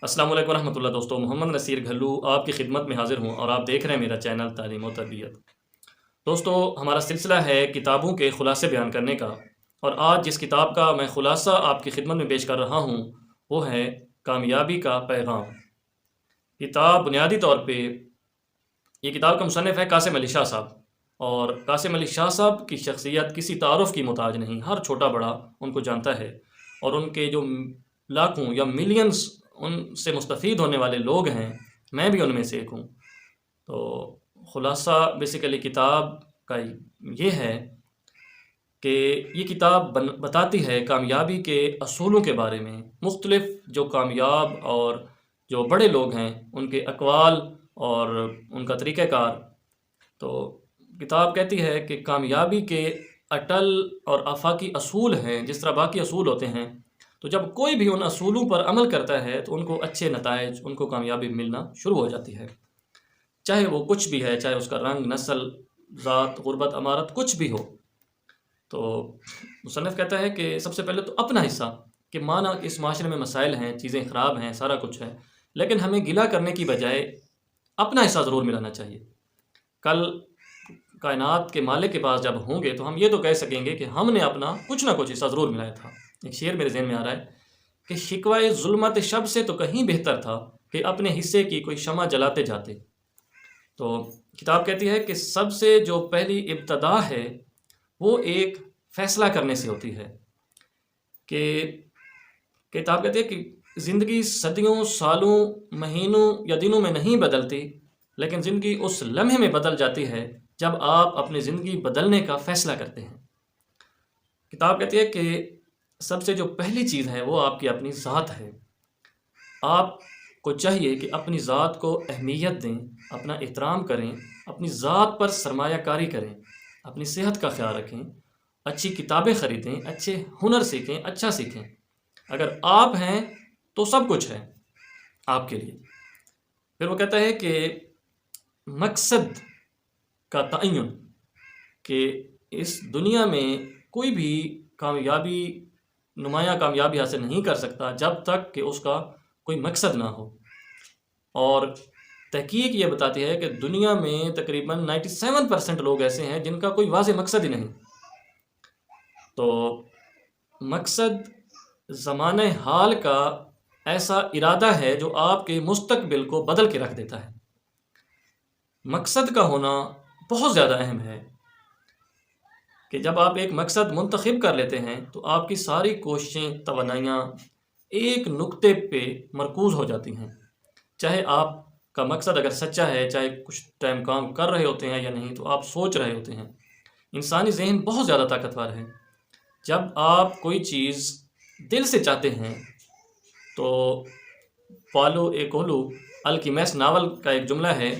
السلام علیکم ورحمۃ اللہ دوستوں، محمد نصیر گھلو آپ کی خدمت میں حاضر ہوں اور آپ دیکھ رہے ہیں میرا چینل تعلیم و تربیت۔ دوستوں، ہمارا سلسلہ ہے کتابوں کے خلاصے بیان کرنے کا، اور آج جس کتاب کا میں خلاصہ آپ کی خدمت میں پیش کر رہا ہوں وہ ہے کامیابی کا پیغام۔ کتاب بنیادی طور پہ یہ کتاب کا مصنف ہے قاسم علی شاہ صاحب، اور قاسم علی شاہ صاحب کی شخصیت کسی تعارف کی محتاج نہیں، ہر چھوٹا بڑا ان کو جانتا ہے، اور ان کے جو لاکھوں یا ملینز ان سے مستفید ہونے والے لوگ ہیں، میں بھی ان میں سے ایک ہوں۔ تو خلاصہ بیسیکلی کتاب کا یہ ہے کہ یہ کتاب بتاتی ہے کامیابی کے اصولوں کے بارے میں، مختلف جو کامیاب اور جو بڑے لوگ ہیں ان کے اقوال اور ان کا طریقہ کار۔ تو کتاب کہتی ہے کہ کامیابی کے اٹل اور آفاقی اصول ہیں، جس طرح باقی اصول ہوتے ہیں، تو جب کوئی بھی ان اصولوں پر عمل کرتا ہے تو ان کو اچھے نتائج، ان کو کامیابی ملنا شروع ہو جاتی ہے، چاہے وہ کچھ بھی ہے، چاہے اس کا رنگ، نسل، ذات، غربت، امارت، کچھ بھی ہو۔ تو مصنف کہتا ہے کہ سب سے پہلے تو اپنا حصہ، کہ مانا کہ اس معاشرے میں مسائل ہیں، چیزیں خراب ہیں، سارا کچھ ہے، لیکن ہمیں گلہ کرنے کی بجائے اپنا حصہ ضرور ملانا چاہیے۔ کل کائنات کے مالک کے پاس جب ہوں گے تو ہم یہ تو کہہ سکیں گے کہ ہم نے اپنا کچھ نہ کچھ حصہ ضرور ملایا تھا۔ ایک شعر میرے ذہن میں آ رہا ہے کہ شکوائے ظلمت شب سے تو کہیں بہتر تھا کہ اپنے حصے کی کوئی شمع جلاتے جاتے۔ تو کتاب کہتی ہے کہ سب سے جو پہلی ابتدا ہے وہ ایک فیصلہ کرنے سے ہوتی ہے، کہ کتاب کہتی ہے کہ زندگی صدیوں، سالوں، مہینوں یا دنوں میں نہیں بدلتی، لیکن زندگی اس لمحے میں بدل جاتی ہے جب آپ اپنی زندگی بدلنے کا فیصلہ کرتے ہیں۔ کتاب کہتی ہے کہ سب سے جو پہلی چیز ہے وہ آپ کی اپنی ذات ہے۔ آپ کو چاہیے کہ اپنی ذات کو اہمیت دیں، اپنا احترام کریں، اپنی ذات پر سرمایہ کاری کریں، اپنی صحت کا خیال رکھیں، اچھی کتابیں خریدیں، اچھے ہنر سیکھیں، اچھا سیکھیں۔ اگر آپ ہیں تو سب کچھ ہے آپ کے لیے۔ پھر وہ کہتا ہے کہ مقصد کا تعین، کہ اس دنیا میں کوئی بھی کامیابی، نمایاں کامیابی حاصل نہیں کر سکتا جب تک کہ اس کا کوئی مقصد نہ ہو۔ اور تحقیق یہ بتاتی ہے کہ دنیا میں تقریباً 97% لوگ ایسے ہیں جن کا کوئی واضح مقصد ہی نہیں۔ تو مقصد زمانہ حال کا ایسا ارادہ ہے جو آپ کے مستقبل کو بدل کے رکھ دیتا ہے۔ مقصد کا ہونا بہت زیادہ اہم ہے، کہ جب آپ ایک مقصد منتخب کر لیتے ہیں تو آپ کی ساری کوششیں، توانائیاں ایک نقطے پہ مرکوز ہو جاتی ہیں، چاہے آپ کا مقصد اگر سچا ہے، چاہے کچھ ٹائم کام کر رہے ہوتے ہیں یا نہیں، تو آپ سوچ رہے ہوتے ہیں۔ انسانی ذہن بہت زیادہ طاقتور ہے۔ جب آپ کوئی چیز دل سے چاہتے ہیں تو پالو ایکولو الکیمیسٹ ناول کا ایک جملہ ہے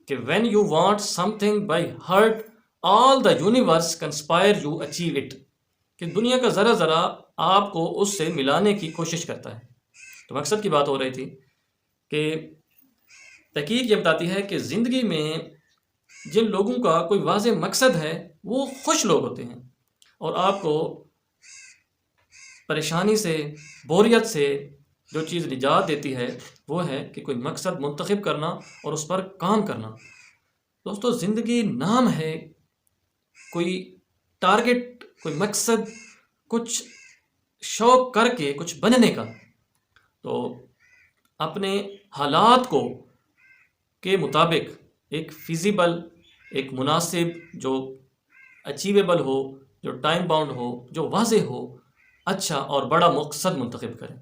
کہ when you want something by heart all the universe conspire you achieve it، کہ دنیا کا ذرا ذرا آپ کو اس سے ملانے کی کوشش کرتا ہے۔ تو مقصد کی بات ہو رہی تھی کہ تحقیق یہ بتاتی ہے کہ زندگی میں جن لوگوں کا کوئی واضح مقصد ہے وہ خوش لوگ ہوتے ہیں، اور آپ کو پریشانی سے، بوریت سے جو چیز نجات دیتی ہے وہ ہے کہ کوئی مقصد منتخب کرنا اور اس پر کام کرنا۔ دوستو، زندگی نام ہے کوئی ٹارگٹ، کوئی مقصد، کچھ شوق کر کے کچھ بننے کا۔ تو اپنے حالات کو کے مطابق ایک فیزیبل، ایک مناسب، جو اچیویبل ہو، جو ٹائم باؤنڈ ہو، جو واضح ہو، اچھا اور بڑا مقصد منتخب کریں۔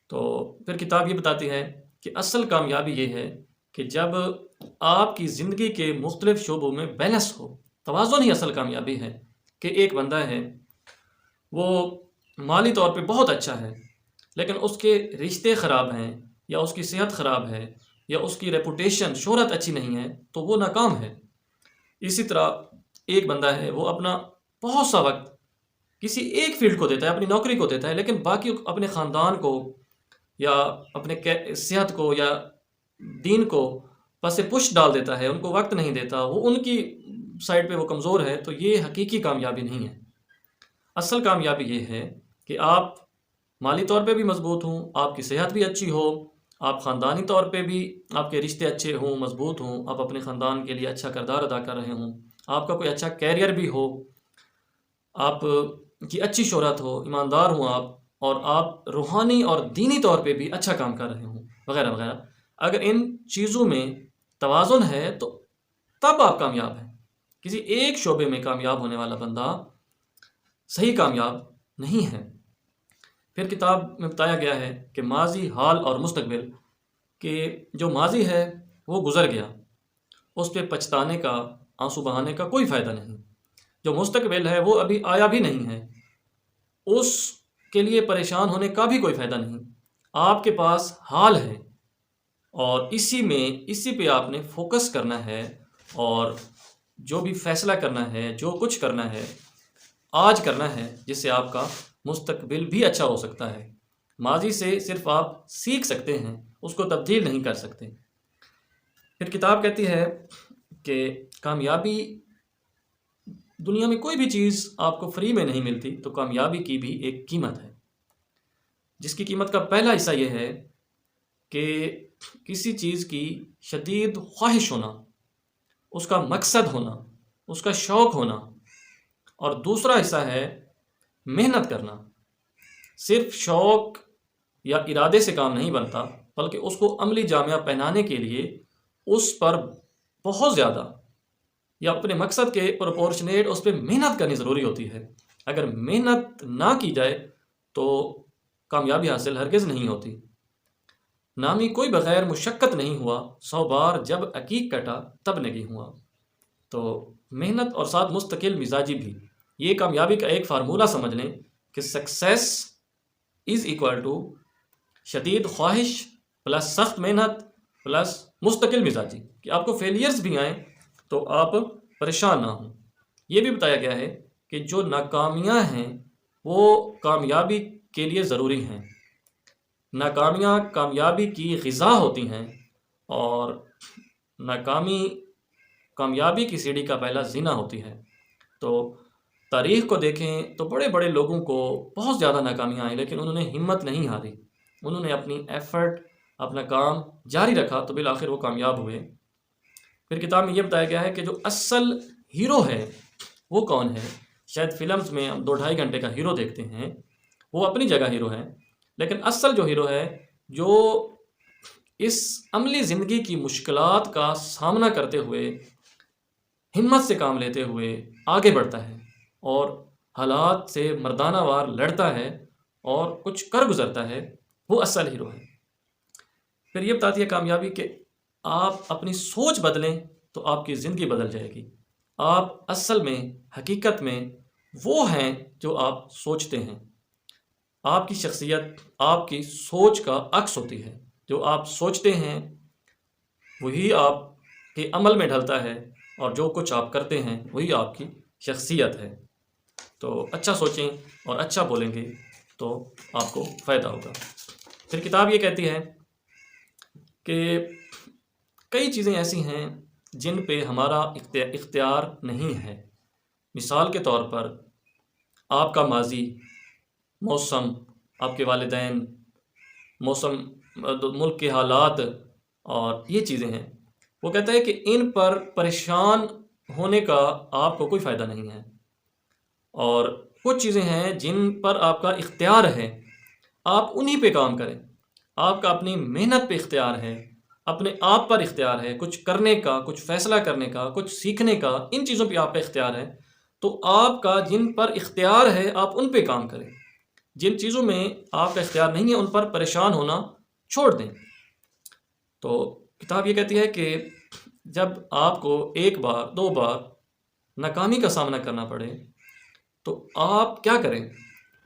تو پھر کتاب یہ بتاتی ہے کہ اصل کامیابی یہ ہے کہ جب آپ کی زندگی کے مختلف شعبوں میں بیلنس ہو، توازن ہی اصل کامیابی ہے۔ کہ ایک بندہ ہے، وہ مالی طور پہ بہت اچھا ہے، لیکن اس کے رشتے خراب ہیں، یا اس کی صحت خراب ہے، یا اس کی ریپوٹیشن، شہرت اچھی نہیں ہے، تو وہ ناکام ہے۔ اسی طرح ایک بندہ ہے، وہ اپنا بہت سا وقت کسی ایک فیلڈ کو دیتا ہے، اپنی نوکری کو دیتا ہے، لیکن باقی اپنے خاندان کو یا اپنے صحت کو یا دین کو پس پش ڈال دیتا ہے، ان کو وقت نہیں دیتا، وہ ان کی سائڈ پہ وہ کمزور ہے، تو یہ حقیقی کامیابی نہیں ہے۔ اصل کامیابی یہ ہے کہ آپ مالی طور پہ بھی مضبوط ہوں، آپ کی صحت بھی اچھی ہو، آپ خاندانی طور پہ بھی آپ کے رشتے اچھے ہوں، مضبوط ہوں، آپ اپنے خاندان کے لیے اچھا کردار ادا کر رہے ہوں، آپ کا کوئی اچھا کیریئر بھی ہو، آپ کی اچھی شہرت ہو، ایماندار ہوں آپ، اور آپ روحانی اور دینی طور پہ بھی اچھا کام کر رہے ہوں، وغیرہ وغیرہ۔ اگر ان چیزوں میں توازن ہے تو تب آپ کامیاب ہیں۔ کسی ایک شعبے میں کامیاب ہونے والا بندہ صحیح کامیاب نہیں ہے۔ پھر کتاب میں بتایا گیا ہے کہ ماضی، حال اور مستقبل، کہ جو ماضی ہے وہ گزر گیا، اس پہ پچھتانے کا، آنسو بہانے کا کوئی فائدہ نہیں۔ جو مستقبل ہے وہ ابھی آیا بھی نہیں ہے، اس کے لیے پریشان ہونے کا بھی کوئی فائدہ نہیں۔ آپ کے پاس حال ہے اور اسی پہ آپ نے فوکس کرنا ہے، اور جو بھی فیصلہ کرنا ہے، جو کچھ کرنا ہے آج کرنا ہے، جس سے آپ کا مستقبل بھی اچھا ہو سکتا ہے۔ ماضی سے صرف آپ سیکھ سکتے ہیں، اس کو تبدیل نہیں کر سکتے۔ پھر کتاب کہتی ہے کہ کامیابی، دنیا میں کوئی بھی چیز آپ کو فری میں نہیں ملتی، تو کامیابی کی بھی ایک قیمت ہے، جس کی قیمت کا پہلا حصہ یہ ہے کہ کسی چیز کی شدید خواہش ہونا، اس کا مقصد ہونا، اس کا شوق ہونا، اور دوسرا حصہ ہے محنت کرنا۔ صرف شوق یا ارادے سے کام نہیں بنتا، بلکہ اس کو عملی جامہ پہنانے کے لیے اس پر بہت زیادہ، یا اپنے مقصد کے پروپورشنیٹ اس پہ محنت کرنی ضروری ہوتی ہے۔ اگر محنت نہ کی جائے تو کامیابی حاصل ہرگز نہیں ہوتی۔ نامی کوئی بغیر مشقت نہیں ہوا، 100 بار جب عقیق کٹا تب نہیں ہوا۔ تو محنت اور ساتھ مستقل مزاجی بھی، یہ کامیابی کا ایک فارمولہ سمجھ لیں کہ سکسیس از ایکول ٹو شدید خواہش پلس سخت محنت پلس مستقل مزاجی، کہ آپ کو فیلئرز بھی آئیں تو آپ پریشان نہ ہوں۔ یہ بھی بتایا گیا ہے کہ جو ناکامیاں ہیں وہ کامیابی کے لیے ضروری ہیں۔ ناکامیاں کامیابی کی غذا ہوتی ہیں، اور ناکامی کامیابی کی سیڑھی کا پہلا زینہ ہوتی ہے۔ تو تاریخ کو دیکھیں تو بڑے بڑے لوگوں کو بہت زیادہ ناکامیاں آئیں، لیکن انہوں نے ہمت نہیں ہاری، انہوں نے اپنی ایفرٹ، اپنا کام جاری رکھا، تو بالآخر وہ کامیاب ہوئے۔ پھر کتاب میں یہ بتایا گیا ہے کہ جو اصل ہیرو ہے وہ کون ہے۔ شاید فلمز میں ہم 2-2.5 گھنٹے کا ہیرو دیکھتے ہیں، وہ اپنی جگہ ہیرو ہے، لیکن اصل جو ہیرو ہے، جو اس عملی زندگی کی مشکلات کا سامنا کرتے ہوئے، ہمت سے کام لیتے ہوئے آگے بڑھتا ہے، اور حالات سے مردانہ وار لڑتا ہے اور کچھ کر گزرتا ہے، وہ اصل ہیرو ہے۔ پھر یہ بتاتی ہے کامیابی کہ آپ اپنی سوچ بدلیں تو آپ کی زندگی بدل جائے گی۔ آپ اصل میں، حقیقت میں وہ ہیں جو آپ سوچتے ہیں۔ آپ کی شخصیت آپ کی سوچ کا عکس ہوتی ہے۔ جو آپ سوچتے ہیں وہی آپ کے عمل میں ڈھلتا ہے، اور جو کچھ آپ کرتے ہیں وہی آپ کی شخصیت ہے۔ تو اچھا سوچیں اور اچھا بولیں گے تو آپ کو فائدہ ہوگا۔ پھر کتاب یہ کہتی ہے کہ کئی چیزیں ایسی ہیں جن پہ ہمارا اختیار نہیں ہے۔ مثال کے طور پر آپ کا ماضی، موسم، آپ کے والدین، موسم، ملک کے حالات، اور یہ چیزیں ہیں۔ وہ کہتا ہے کہ ان پر پریشان ہونے کا آپ کو کوئی فائدہ نہیں ہے، اور کچھ چیزیں ہیں جن پر آپ کا اختیار ہے، آپ انہی پہ کام کریں۔ آپ کا اپنی محنت پہ اختیار ہے، اپنے آپ پر اختیار ہے، کچھ کرنے کا، کچھ فیصلہ کرنے کا، کچھ سیکھنے کا، ان چیزوں پہ آپ کا اختیار ہے۔ تو آپ کا جن پر اختیار ہے آپ ان پہ کام کریں، جن چیزوں میں آپ کا اختیار نہیں ہے ان پر پریشان ہونا چھوڑ دیں۔ تو کتاب یہ کہتی ہے کہ جب آپ کو 1 بار 2 بار ناکامی کا سامنا کرنا پڑے تو آپ کیا کریں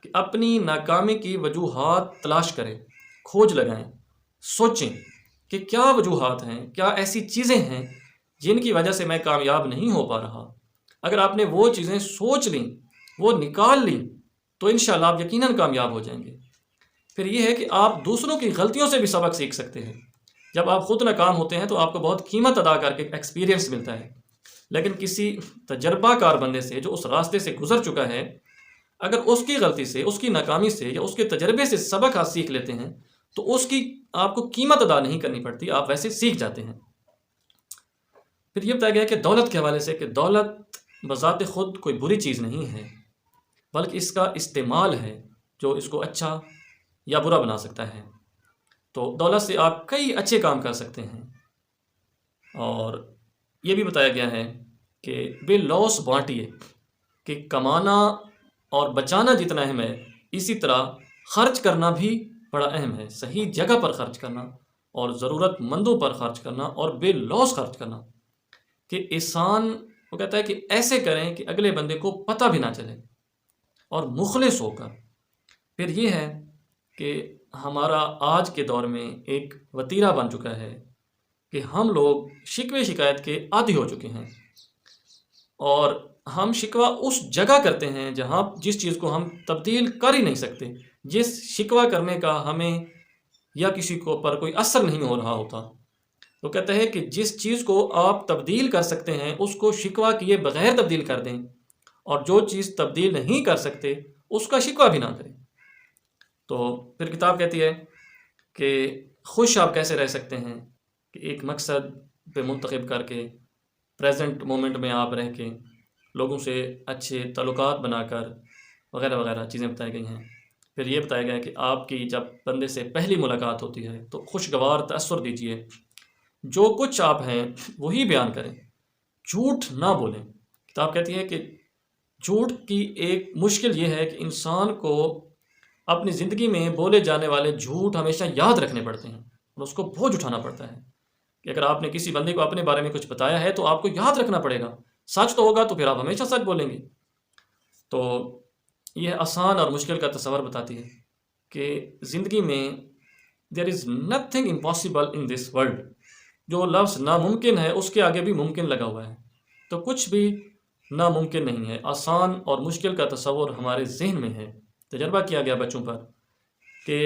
کہ اپنی ناکامی کی وجوہات تلاش کریں، کھوج لگائیں، سوچیں کہ کیا وجوہات ہیں، کیا ایسی چیزیں ہیں جن کی وجہ سے میں کامیاب نہیں ہو پا رہا۔ اگر آپ نے وہ چیزیں سوچ لیں، وہ نکال لیں، تو انشاءاللہ آپ یقیناً کامیاب ہو جائیں گے۔ پھر یہ ہے کہ آپ دوسروں کی غلطیوں سے بھی سبق سیکھ سکتے ہیں۔ جب آپ خود ناکام ہوتے ہیں تو آپ کو بہت قیمت ادا کر کے ایکسپیرینس ملتا ہے، لیکن کسی تجربہ کار بندے سے جو اس راستے سے گزر چکا ہے، اگر اس کی غلطی سے، اس کی ناکامی سے یا اس کے تجربے سے سبق آپ سیکھ لیتے ہیں تو اس کی آپ کو قیمت ادا نہیں کرنی پڑتی، آپ ویسے سیکھ جاتے ہیں۔ پھر یہ بتایا گیا کہ دولت کے حوالے سے کہ دولت بذات خود کوئی بری چیز نہیں ہے، بلکہ اس کا استعمال ہے جو اس کو اچھا یا برا بنا سکتا ہے۔ تو دولت سے آپ کئی اچھے کام کر سکتے ہیں۔ اور یہ بھی بتایا گیا ہے کہ بے لوث بانٹیے، کہ کمانا اور بچانا جتنا اہم ہے، اسی طرح خرچ کرنا بھی بڑا اہم ہے۔ صحیح جگہ پر خرچ کرنا اور ضرورت مندوں پر خرچ کرنا اور بے لوث خرچ کرنا، کہ احسان وہ کہتا ہے کہ ایسے کریں کہ اگلے بندے کو پتہ بھی نہ چلے، اور مخلص ہو کر۔ پھر یہ ہے کہ ہمارا آج کے دور میں ایک وتیرہ بن چکا ہے کہ ہم لوگ شکوے شکایت کے عادی ہو چکے ہیں، اور ہم شکوہ اس جگہ کرتے ہیں جہاں جس چیز کو ہم تبدیل کر ہی نہیں سکتے، جس شکوہ کرنے کا ہمیں یا کسی کو پر کوئی اثر نہیں ہو رہا ہوتا۔ وہ کہتا ہے کہ جس چیز کو آپ تبدیل کر سکتے ہیں اس کو شکوہ کیے بغیر تبدیل کر دیں، اور جو چیز تبدیل نہیں کر سکتے اس کا شکوہ بھی نہ کریں۔ تو پھر کتاب کہتی ہے کہ خوش آپ کیسے رہ سکتے ہیں، کہ ایک مقصد پہ منتخب کر کے پریزنٹ مومنٹ میں آپ رہ کے لوگوں سے اچھے تعلقات بنا کر وغیرہ وغیرہ چیزیں بتائی گئی ہیں۔ پھر یہ بتایا گیا ہے کہ آپ کی جب بندے سے پہلی ملاقات ہوتی ہے تو خوشگوار تأثر دیجیے، جو کچھ آپ ہیں وہی بیان کریں، جھوٹ نہ بولیں۔ کتاب کہتی ہے کہ جھوٹ کی ایک مشکل یہ ہے کہ انسان کو اپنی زندگی میں بولے جانے والے جھوٹ ہمیشہ یاد رکھنے پڑتے ہیں اور اس کو بوجھ اٹھانا پڑتا ہے، کہ اگر آپ نے کسی بندے کو اپنے بارے میں کچھ بتایا ہے تو آپ کو یاد رکھنا پڑے گا، سچ تو ہوگا تو پھر آپ ہمیشہ سچ بولیں گے۔ تو یہ آسان اور مشکل کا تصور بتاتی ہے کہ زندگی میں there is nothing impossible in this world, جو لفظ ناممکن ہے اس کے آگے بھی ممکن لگا ہوا ہے، تو کچھ بھی ناممکن نہیں ہے۔ آسان اور مشکل کا تصور ہمارے ذہن میں ہے۔ تجربہ کیا گیا بچوں پر کہ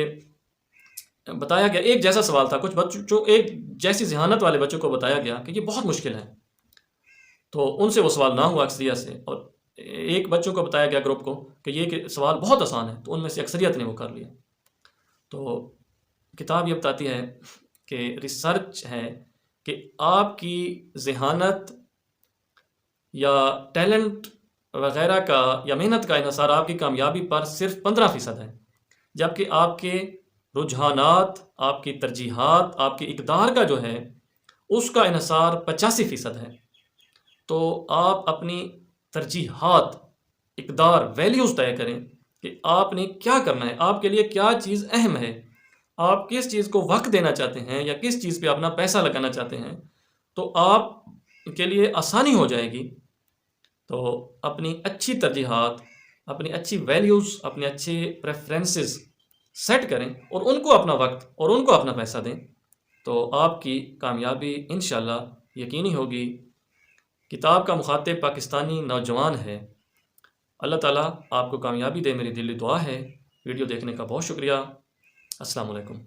بتایا گیا، ایک جیسا سوال تھا، کچھ بچوں جو ایک جیسی ذہانت والے بچوں کو بتایا گیا کہ یہ بہت مشکل ہے، تو ان سے وہ سوال نہ ہوا اکثریت سے، اور ایک بچوں کو بتایا گیا گروپ کو کہ یہ سوال بہت آسان ہے، تو ان میں سے اکثریت نے وہ کر لیا۔ تو کتاب یہ بتاتی ہے کہ ریسرچ ہے کہ آپ کی ذہانت یا ٹیلنٹ وغیرہ کا یا محنت کا انحصار آپ کی کامیابی پر صرف 15% ہے، جبکہ آپ کے رجحانات، آپ کی ترجیحات، آپ کی اقدار کا جو ہے اس کا انحصار 85% ہے۔ تو آپ اپنی ترجیحات، اقدار، ویلیوز طے کریں کہ آپ نے کیا کرنا ہے، آپ کے لیے کیا چیز اہم ہے، آپ کس چیز کو وقت دینا چاہتے ہیں یا کس چیز پہ اپنا پیسہ لگانا چاہتے ہیں، تو آپ کے لیے آسانی ہو جائے گی۔ تو اپنی اچھی ترجیحات، اپنی اچھی ویلیوز، اپنے اچھے پریفرنسز سیٹ کریں اور ان کو اپنا وقت اور ان کو اپنا پیسہ دیں، تو آپ کی کامیابی انشاءاللہ یقینی ہوگی۔ کتاب کا مخاطب پاکستانی نوجوان ہے۔ اللہ تعالیٰ آپ کو کامیابی دے، میری دلی دعا ہے۔ ویڈیو دیکھنے کا بہت شکریہ۔ السلام علیکم۔